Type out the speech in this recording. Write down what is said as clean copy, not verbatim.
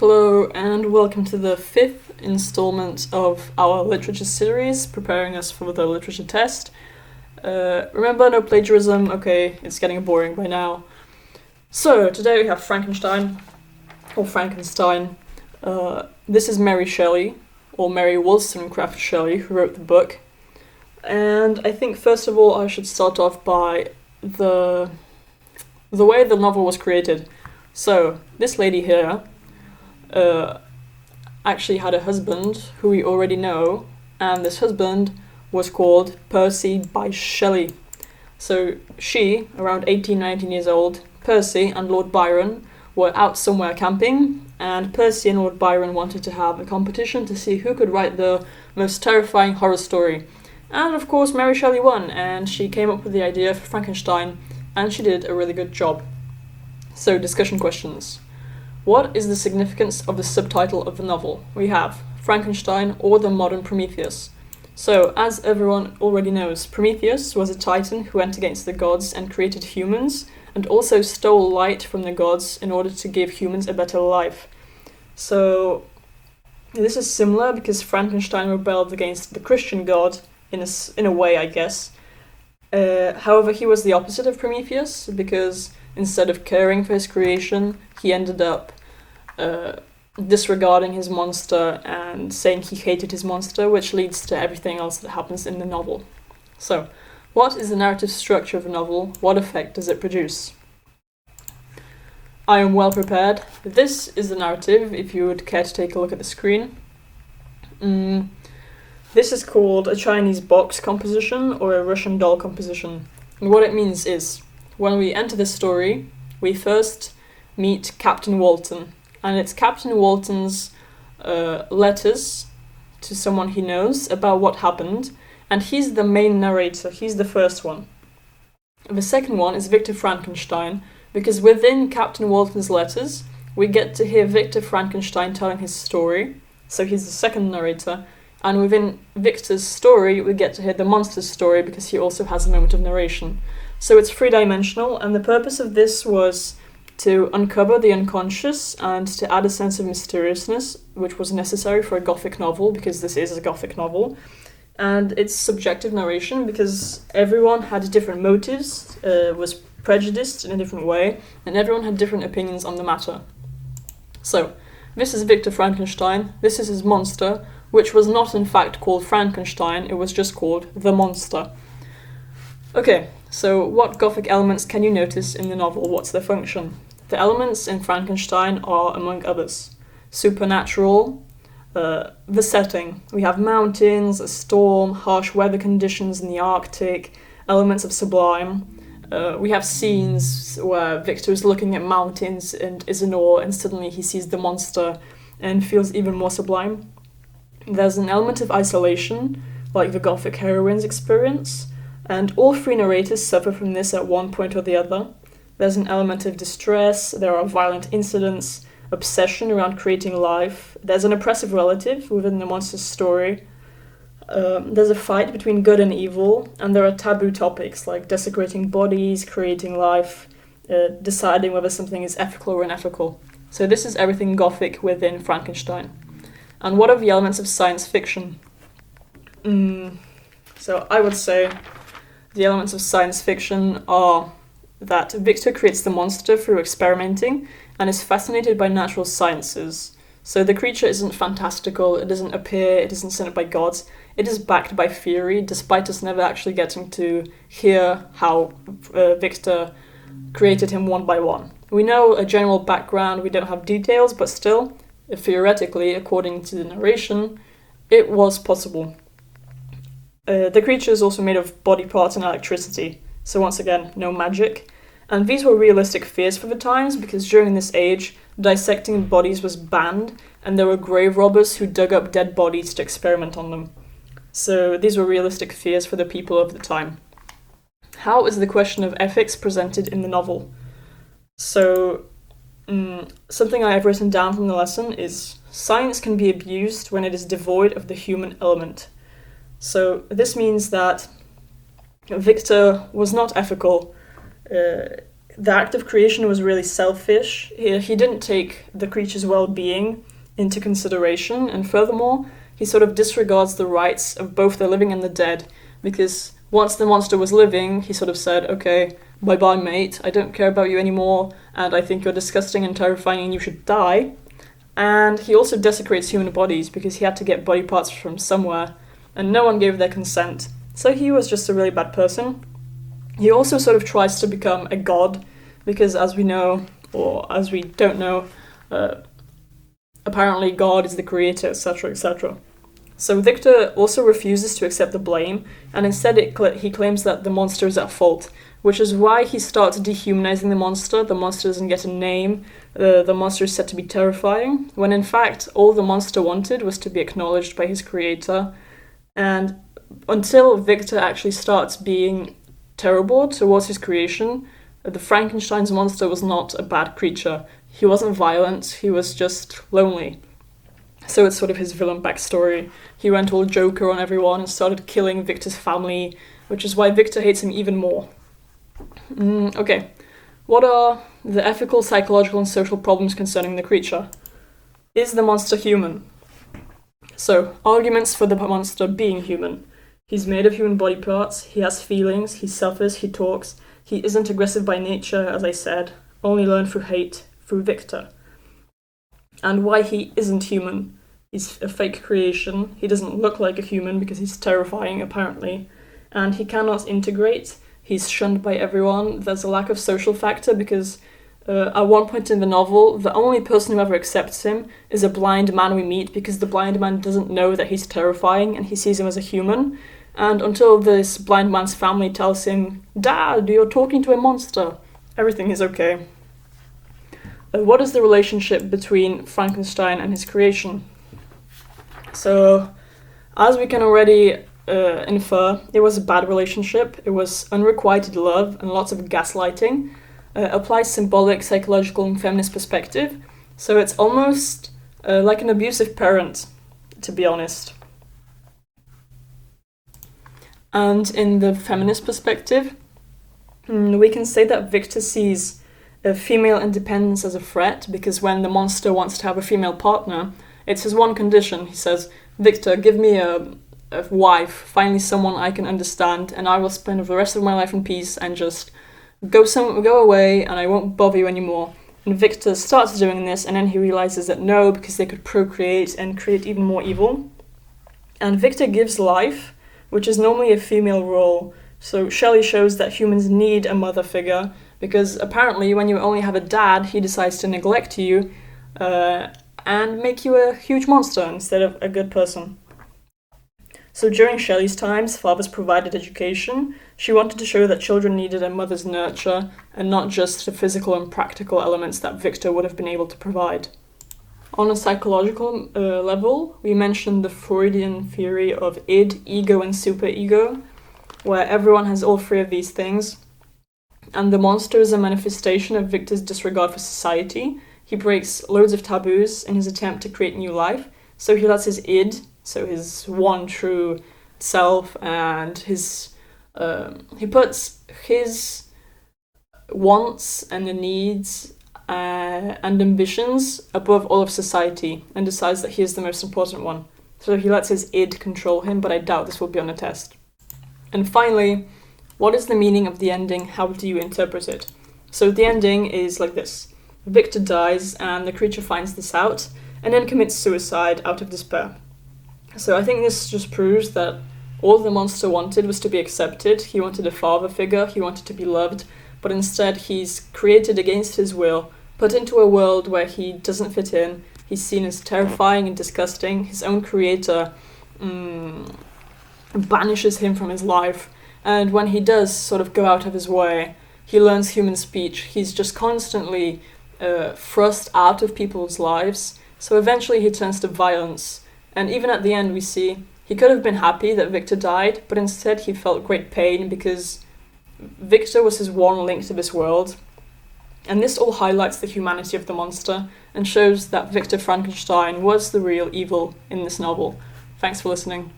Hello and welcome to the fifth installment of our literature series, preparing us for the literature test. Remember, no plagiarism. Okay, it's getting boring by now. So, today we have Frankenstein, or Frankenstein. This is Mary Shelley, or Mary Wollstonecraft Shelley, who wrote the book. And I think first of all I should start off by the way the novel was created. So, this lady here actually had a husband who we already know, and this husband was called Percy by Shelley. So she, around 18, 19 years old, Percy and Lord Byron were out somewhere camping, and Percy and Lord Byron wanted to have a competition to see who could write the most terrifying horror story. And of course Mary Shelley won, and she came up with the idea for Frankenstein, and she did a really good job. So, discussion questions. What is the significance of the subtitle of the novel? We have Frankenstein or the Modern Prometheus. So, as everyone already knows, Prometheus was a titan who went against the gods and created humans, and also stole light from the gods in order to give humans a better life. So, this is similar because Frankenstein rebelled against the Christian god in a way, I guess. However, he was the opposite of Prometheus because instead of caring for his creation, he ended up disregarding his monster and saying he hated his monster, which leads to everything else that happens in the novel. So, what is the narrative structure of a novel? What effect does it produce? I am well prepared. This is the narrative, if you would care to take a look at the screen. This is called a Chinese box composition or a Russian doll composition. And what it means is, when we enter the story, we first meet Captain Walton, and it's Captain Walton's letters to someone he knows about what happened, and he's the main narrator, he's the first one. The second one is Victor Frankenstein, because within Captain Walton's letters, we get to hear Victor Frankenstein telling his story, so he's the second narrator, and within Victor's story, we get to hear the monster's story because he also has a moment of narration. So it's three-dimensional, and the purpose of this was to uncover the unconscious and to add a sense of mysteriousness, which was necessary for a Gothic novel, because this is a Gothic novel. And it's subjective narration, because everyone had different motives, was prejudiced in a different way, and everyone had different opinions on the matter. So, this is Victor Frankenstein, this is his monster, which was not in fact called Frankenstein, it was just called the monster. Okay, so what Gothic elements can you notice in the novel? What's their function? The elements in Frankenstein are, among others, supernatural, the setting. We have mountains, a storm, harsh weather conditions in the Arctic, elements of sublime. We have scenes where Victor is looking at mountains and is in awe, and suddenly he sees the monster and feels even more sublime. There's an element of isolation, like the Gothic heroine's experience, and all three narrators suffer from this at one point or the other. There's an element of distress, there are violent incidents, obsession around creating life, there's an oppressive relative within the monster's story, there's a fight between good and evil, and there are taboo topics like desecrating bodies, creating life, deciding whether something is ethical or unethical. So this is everything Gothic within Frankenstein. And what are the elements of science fiction? So I would say the elements of science fiction are that Victor creates the monster through experimenting and is fascinated by natural sciences. So the creature isn't fantastical, it doesn't appear, it isn't sent by gods, it is backed by theory, despite us never actually getting to hear how Victor created him one by one. We know a general background, we don't have details, but still, theoretically, according to the narration, it was possible. The creature is also made of body parts and electricity, so once again, no magic. And these were realistic fears for the times, because during this age, dissecting bodies was banned, and there were grave robbers who dug up dead bodies to experiment on them. So these were realistic fears for the people of the time. How is the question of ethics presented in the novel? So, something I have written down from the lesson is science can be abused when it is devoid of the human element. So this means that Victor was not ethical. the act of creation was really selfish. He didn't take the creature's well-being into consideration, and furthermore, he sort of disregards the rights of both the living and the dead, because once the monster was living, he sort of said, okay, bye-bye mate, I don't care about you anymore, and I think you're disgusting and terrifying and you should die. And he also desecrates human bodies because he had to get body parts from somewhere, and no one gave their consent. So he was just a really bad person. He also sort of tries to become a god, because as we know, or as we don't know, apparently God is the creator, etc., etc. So Victor also refuses to accept the blame, and instead he claims that the monster is at fault, which is why he starts dehumanizing the monster. The monster doesn't get a name, the monster is said to be terrifying, when in fact all the monster wanted was to be acknowledged by his creator. And until Victor actually starts being terrible towards his creation, the Frankenstein's monster was not a bad creature. He wasn't violent, he was just lonely. So it's sort of his villain backstory. He went all Joker on everyone and started killing Victor's family, which is why Victor hates him even more. Okay, what are the ethical, psychological, and social problems concerning the creature? Is the monster human? So, arguments for the monster being human. He's made of human body parts, he has feelings, he suffers, he talks, he isn't aggressive by nature, as I said, only learned through hate, through Victor. And why he isn't human. He's a fake creation, he doesn't look like a human because he's terrifying, apparently, and he cannot integrate, he's shunned by everyone. There's a lack of social factor because at one point in the novel, the only person who ever accepts him is a blind man we meet, because the blind man doesn't know that he's terrifying and he sees him as a human. And until this blind man's family tells him, "Dad, you're talking to a monster," everything is okay. What is the relationship between Frankenstein and his creation? So, as we can already infer, it was a bad relationship. It was unrequited love and lots of gaslighting. Applies symbolic, psychological, and feminist perspective. So it's almost like an abusive parent, to be honest. And in the feminist perspective, we can say that Victor sees female independence as a threat, because when the monster wants to have a female partner, it's his one condition. He says, "Victor, give me a wife, finally someone I can understand, and I will spend the rest of my life in peace and just go away and I won't bother you anymore." And Victor starts doing this, and then he realizes that no, because they could procreate and create even more evil. And Victor gives life, which is normally a female role. So Shelley shows that humans need a mother figure, because apparently when you only have a dad, he decides to neglect you and make you a huge monster instead of a good person. So during Shelley's times, fathers provided education. She wanted to show that children needed a mother's nurture and not just the physical and practical elements that Victor would have been able to provide. On a psychological level, we mentioned the Freudian theory of id, ego, and superego, where everyone has all three of these things. And the monster is a manifestation of Victor's disregard for society. He breaks loads of taboos in his attempt to create new life. So he lets his id, so his one true self, and he puts his wants and the needs and ambitions above all of society, and decides that he is the most important one. So he lets his id control him, but I doubt this will be on a test. And finally, what is the meaning of the ending? How do you interpret it? So the ending is like this. Victor dies, and the creature finds this out, and then commits suicide out of despair. So I think this just proves that all the monster wanted was to be accepted. He wanted a father figure, he wanted to be loved, but instead he's created against his will, put into a world where he doesn't fit in. He's seen as terrifying and disgusting. His own creator banishes him from his life, and when he does sort of go out of his way, he learns human speech. He's just constantly thrust out of people's lives, so eventually he turns to violence. And even at the end we see he could have been happy that Victor died, but instead he felt great pain because Victor was his one link to this world. And this all highlights the humanity of the monster and shows that Victor Frankenstein was the real evil in this novel. Thanks for listening.